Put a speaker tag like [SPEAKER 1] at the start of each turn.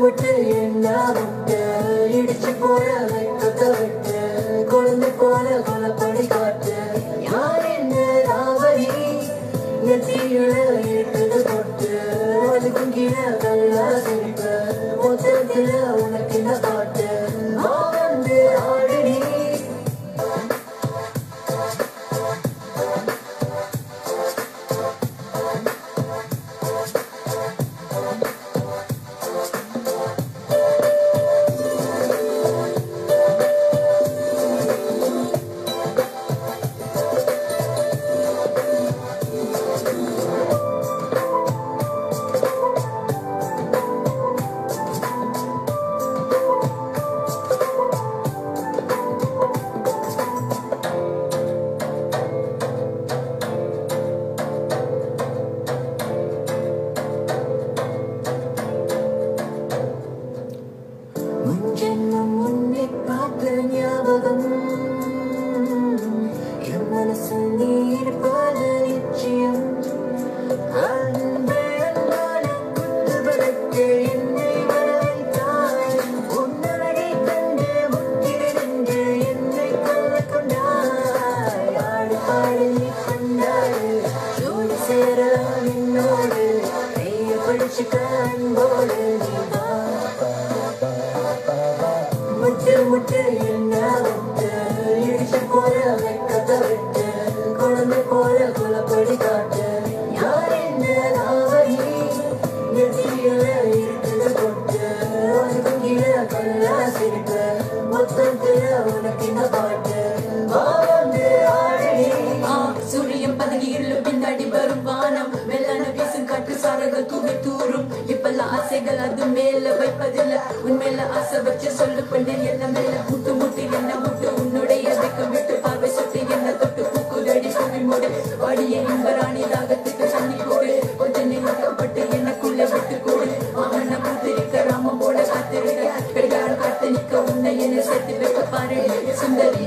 [SPEAKER 1] முட்டு என்ன முட்டு இடிச்சு போற வெக்கத்தை விட்டு குழந்தை போல கொலப்படி காட்டு யார் என்ன ராவரி நெத்தியில இருக்குது தொட்டு அதுக்கும் கீழே நல்லா சிரிப்பு மொத்தத்துல உனக்கு என்ன பாட்டு வந்து ஆடினி முன்ஜென்மம் உன்னை பார்த்த ஞாபகம் என் மனசில் நீ இருப்பது நிச்சயம் அன்பான குத்துவிளக்கு என்னை வரவைத்தாய் உன்னழகை கண்டு முத்திரண்டு என்னை கொல்ல கொண்டாய் ஆடு பாடு நீ கொண்டாடு ஜோடி சேர என்னோடு கையை பிடிச்சுக்க அன்போடு நீ வா முட்டு முட்டு என்ன விட்டு இடிச்சு போற வெக்கத்தை விட்டு குழந்தை போல குலப்படி காட்டு யார் என்ன ராவரி நெத்தியில இருக்குது கொட்டு அதுக்கும் கீழே கல்லா சிரிப்பு மொத்தத்துல உனக்கு என்ன பாட்டு வந்து ஆடி
[SPEAKER 2] சூரியன் பதங்கி இருளும் பின்னாடி வரும் வானம் வெள்ளான வீசும் காற்று சாரங்கள் தூவி தூரும் இப்பெல்லாம் ஆசைகள் அது மேல வைப்பதில்லை உண்மையில ஆசை வச்சு சொல்லு பண்ணி என்ன மேல முட்டு முட்டு என்ன முட்டு உன்னுடைய வெக்கம் விட்டு பார்வை சுட்டு என்ன தொட்டு பூக்குதடி பூமி மூடு வாடிய இன்பராணி தாகத்துக்கு தண்ணி கூடு கொஞ்சம் நிறுத்தப்பட்டு எனக்குள்ள விட்டு கூடு அவனை பூத்திருக்க ராமம் போல காத்திருக்க கடிகாரம் காத்து நிக்க உன்னை என்ன சேர்த்து வைக்க பாரு சுந்தரி